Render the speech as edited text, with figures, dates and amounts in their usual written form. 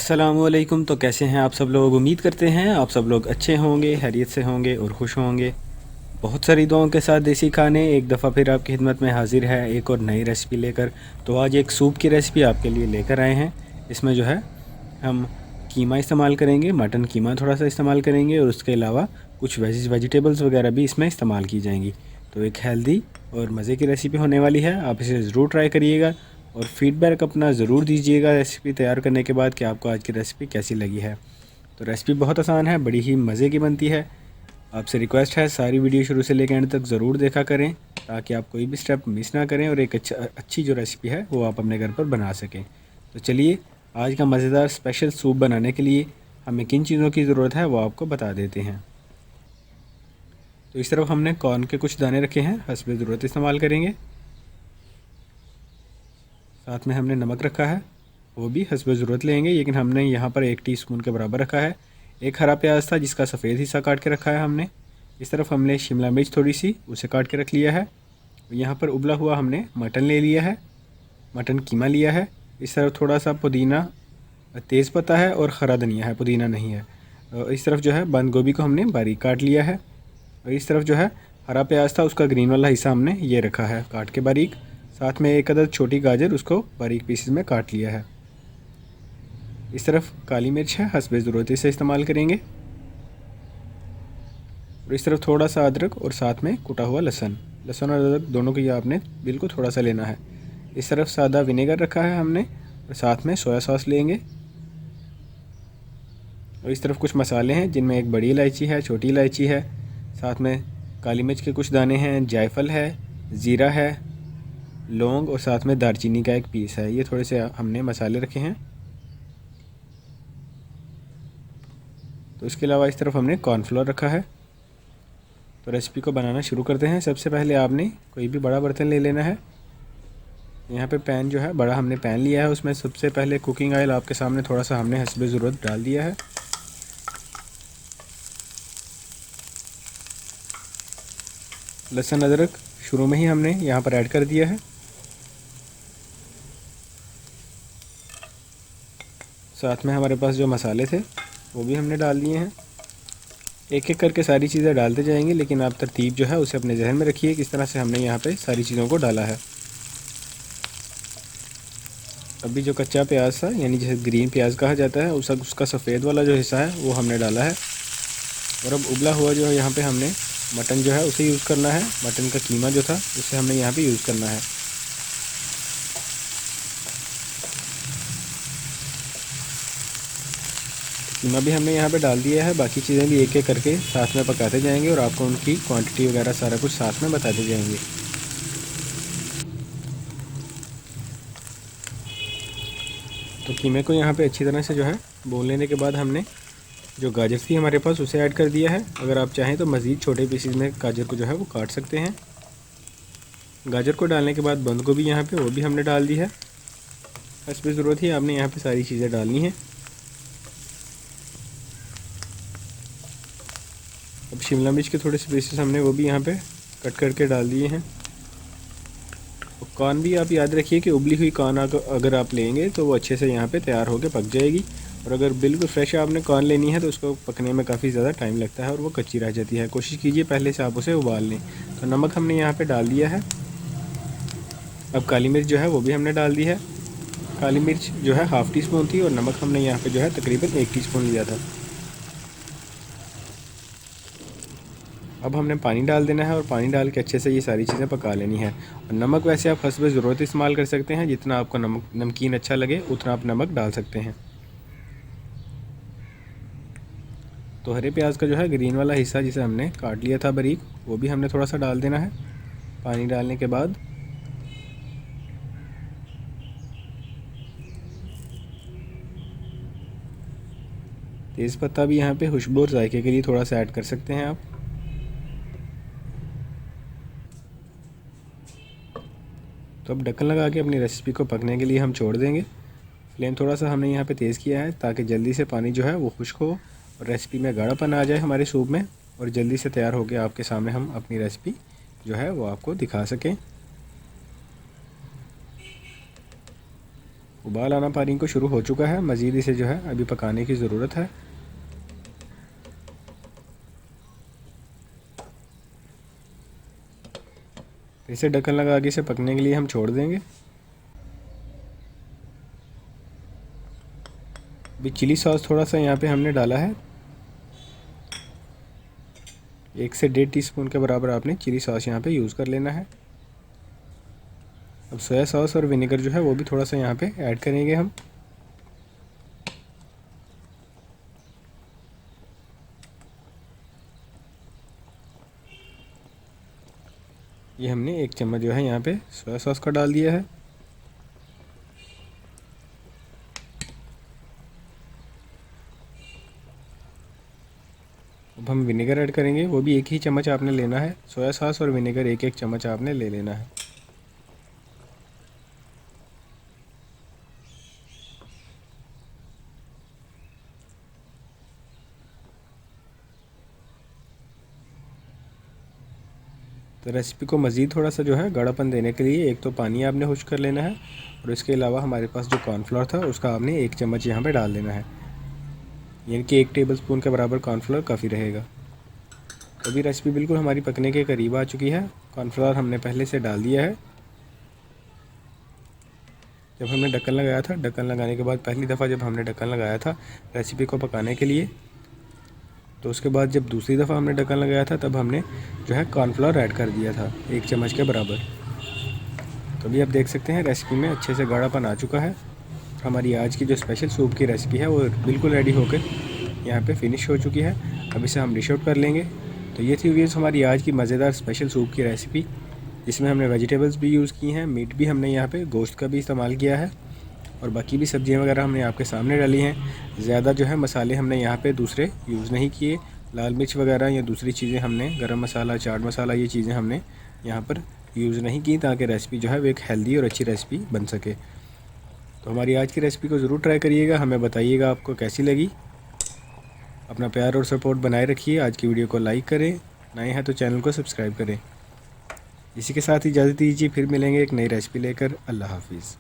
अस्सलामुअलैकुम। तो कैसे हैं आप सब लोग? उम्मीद करते हैं आप सब लोग अच्छे होंगे, खैरियत से होंगे और खुश होंगे। बहुत सारी दुआओं के साथ देसी खाने एक दफ़ा फिर आपकी खिदमत में हाजिर है एक और नई रेसिपी लेकर। तो आज एक सूप की रेसिपी आपके लिए लेकर आए हैं। इसमें जो है हम कीमा इस्तेमाल करेंगे, मटन कीमा थोड़ा सा इस्तेमाल करेंगे और उसके अलावा कुछ वेजिटेबल्स वगैरह भी इसमें इस्तेमाल की जाएंगी। तो एक हेल्दी और मज़े की रेसिपी होने वाली है। आप इसे ज़रूर ट्राई करिएगा और फीडबैक अपना ज़रूर दीजिएगा रेसिपी तैयार करने के बाद कि आपको आज की रेसिपी कैसी लगी है। तो रेसिपी बहुत आसान है, बड़ी ही मज़े की बनती है। आपसे रिक्वेस्ट है सारी वीडियो शुरू से लेकर एंड तक ज़रूर देखा करें ताकि आप कोई भी स्टेप मिस ना करें और एक अच्छी जो रेसिपी है वो आप अपने घर पर बना सकें। तो चलिए, आज का मज़ेदार स्पेशल सूप बनाने के लिए हमें किन चीज़ों की ज़रूरत है वो आपको बता देते हैं। तो इस तरफ हमने कॉर्न के कुछ दाने रखे हैं, हस्बे ज़रूरत इस्तेमाल करेंगे। साथ में हमने नमक रखा है, वो भी हस्बे ज़रूरत लेंगे, लेकिन हमने यहाँ पर 1 टीस्पून के बराबर रखा है। एक हरा प्याज था जिसका सफ़ेद हिस्सा काट के रखा है हमने। इस तरफ हमने शिमला मिर्च थोड़ी सी उसे काट के रख लिया है। यहाँ पर उबला हुआ हमने मटन ले लिया है, मटन कीमा लिया है। इस तरफ थोड़ा सा पुदीना, तेज़ पत्ता है और हरा धनिया है, पुदीना नहीं है। इस तरफ जो है बंद गोभी को हमने बारीक काट लिया है। और इस तरफ जो है हरा प्याज था, उसका ग्रीन वाला हिस्सा हमने ये रखा है काट के बारीक। साथ में एक अदद छोटी गाजर, उसको बारीक पीसेस में काट लिया है। इस तरफ काली मिर्च है, हस्बे ज़रूरत से इस्तेमाल करेंगे। और इस तरफ थोड़ा सा अदरक और साथ में कुटा हुआ लहसुन। लहसुन और अदरक दोनों को ये आपने बिल्कुल थोड़ा सा लेना है। इस तरफ सादा विनेगर रखा है हमने और साथ में सोया सॉस लेंगे। और इस तरफ कुछ मसाले हैं जिनमें एक बड़ी इलायची है, छोटी इलायची है, साथ में काली मिर्च के कुछ दाने हैं, जायफल है, ज़ीरा है, लौंग और साथ में दालचीनी का एक पीस है। ये थोड़े से हमने मसाले रखे हैं। तो इसके अलावा इस तरफ हमने कॉर्नफ्लोर रखा है। तो रेसिपी को बनाना शुरू करते हैं। सबसे पहले आपने कोई भी बड़ा बर्तन ले लेना है। यहाँ पे पैन जो है बड़ा हमने पैन लिया है, उसमें सबसे पहले कुकिंग ऑयल आपके सामने थोड़ा सा हमने हस्बे ज़रूरत डाल दिया है। लहसुन अदरक शुरू में ही हमने यहाँ पर ऐड कर दिया है। साथ में हमारे पास जो मसाले थे वो भी हमने डाल दिए हैं। एक एक करके सारी चीज़ें डालते जाएंगे, लेकिन आप तरतीब जो है उसे अपने जहन में रखिए किस तरह से हमने यहाँ पे सारी चीज़ों को डाला है। अभी जो कच्चा प्याज था, यानी जिसे ग्रीन प्याज कहा जाता है, उसका सफ़ेद वाला जो हिस्सा है वो हमने डाला है। और अब उबला हुआ जो है यहाँ पे हमने मटन जो है उसे यूज़ करना है। मटन का कीमा जो था उसे हमने यहाँ पे यूज़ करना है। कीमा भी हमने यहाँ पे डाल दिया है। बाकी चीज़ें भी एक एक करके साथ में पकाते जाएंगे और आपको उनकी क्वांटिटी वगैरह सारा कुछ साथ में बताते जाएंगे। तो कीमे को यहाँ पे अच्छी तरह से जो है भून लेने के बाद हमने जो गाजर थी हमारे पास उसे ऐड कर दिया है। अगर आप चाहें तो मज़ीद छोटे पीसेस में गाजर को जो है वो काट सकते हैं। गाजर को डालने के बाद बंद गोभी यहाँ पे वो भी हमने डाल दी है। हस्बे ज़रूरत ही आपने यहाँ पे सारी चीज़ें डालनी है। अब शिमला मिर्च के थोड़े से पीसेस हमने वो भी यहाँ पे कट करके डाल दिए हैं। और कॉर्न भी आप याद रखिए कि उबली हुई कॉर्न अगर आप लेंगे तो वो अच्छे से यहाँ पे तैयार होकर पक जाएगी। और अगर बिल्कुल फ्रेश आपने कॉर्न लेनी है तो उसको पकने में काफ़ी ज़्यादा टाइम लगता है और वो कच्ची रह जाती है। कोशिश कीजिए पहले से आप उसे उबाल लें। तो नमक हमने यहाँ पे डाल दिया है। अब काली मिर्च जो है वो भी हमने डाल दी है। काली मिर्च जो है हाफ़ टी स्पून थी और नमक हमने यहाँ पे जो है तकरीबन 1 टीस्पून लिया था। अब हमने पानी डाल देना है और पानी डाल के अच्छे से ये सारी चीज़ें पका लेनी है। और नमक वैसे आप हस्बे ज़रूरत इस्तेमाल कर सकते हैं, जितना आपको नमकीन अच्छा लगे उतना आप नमक डाल सकते हैं। तो हरे प्याज का जो है ग्रीन वाला हिस्सा जिसे हमने काट लिया था बारीक, वो भी हमने थोड़ा सा डाल देना है पानी डालने के बाद। तेज़ पत्ता भी यहाँ पे खुशबू और जायके के लिए थोड़ा सा ऐड कर सकते हैं आप। तो अब ढक्कन लगा के अपनी रेसिपी को पकने के लिए हम छोड़ देंगे। फ्लेम थोड़ा सा हमने यहाँ पे तेज़ किया है ताकि जल्दी से पानी जो है वो खुश्क हो और रेसिपी में गाढ़ापन आ जाए हमारे सूप में, और जल्दी से तैयार हो गया आपके सामने हम अपनी रेसिपी जो है वो आपको दिखा सकें। उबाल आना पानी को शुरू हो चुका है, मज़ीद इसे जो है अभी पकाने की ज़रूरत है। इसे ढक्कन लगा के इसे पकने के लिए हम छोड़ देंगे। अभी चिली सॉस थोड़ा सा यहाँ पे हमने डाला है, 1 से 1.5 टीस्पून के बराबर आपने चिली सॉस यहाँ पे यूज़ कर लेना है। अब सोया सॉस और विनेगर जो है वो भी थोड़ा सा यहाँ पे ऐड करेंगे हम। ये हमने 1 चम्मच जो है यहाँ पे सोया सॉस का डाल दिया है। अब हम विनेगर ऐड करेंगे, वो भी 1 ही चम्मच आपने लेना है। सोया सॉस और विनेगर 1-1 चम्मच आपने ले लेना है। तो रेसिपी को मज़ीद थोड़ा सा जो है गाढ़ापन देने के लिए एक तो पानी आपने खुश्क कर लेना है, और इसके अलावा हमारे पास जो कॉर्नफ्लोर था उसका आपने 1 चम्मच यहाँ पे डाल देना है, यानी कि 1 टेबलस्पून के बराबर कॉर्नफ्लोर काफ़ी रहेगा। अभी रेसिपी बिल्कुल हमारी पकने के करीब आ चुकी है। कॉर्नफ्लोर हमने पहले से डाल दिया है। जब हमने ढक्कन लगाया था, ढक्कन लगाने के बाद पहली दफ़ा जब हमने ढक्कन लगाया था रेसिपी को पकाने के लिए, तो उसके बाद जब दूसरी दफ़ा हमने ढक्कन लगाया था तब हमने जो है कॉर्नफ्लोर ऐड कर दिया था 1 चम्मच के बराबर। तो अभी आप देख सकते हैं रेसिपी में अच्छे से गाढ़ापन आ चुका है। हमारी आज की जो स्पेशल सूप की रेसिपी है वो बिल्कुल रेडी होकर यहाँ पे फिनिश हो चुकी है। अब इसे हम डिश आउट कर लेंगे। तो ये थी व्यूअर्स हमारी आज की मज़ेदार स्पेशल सूप की रेसिपी, जिसमें हमने वेजिटेबल्स भी यूज़ की हैं, मीट भी हमने यहाँ पे गोश्त का भी इस्तेमाल किया है, और बाकी भी सब्जियां वगैरह हमने आपके सामने डाली हैं। ज़्यादा जो है मसाले हमने यहाँ पे दूसरे यूज़ नहीं किए, लाल मिर्च वगैरह या दूसरी चीज़ें हमने, गरम मसाला, चाट मसाला, ये चीज़ें हमने यहाँ पर यूज़ नहीं की, ताकि रेसिपी जो है वो एक हेल्दी और अच्छी रेसिपी बन सके। तो हमारी आज की रेसिपी को ज़रूर ट्राई करिएगा, हमें बताइएगा आपको कैसी लगी। अपना प्यार और सपोर्ट बनाए रखिए। आज की वीडियो को लाइक करें, नए हैं तो चैनल को सब्सक्राइब करें। इसी के साथ इजाज़त दीजिए, फिर मिलेंगे एक नई रेसिपी लेकर। अल्लाह हाफिज़।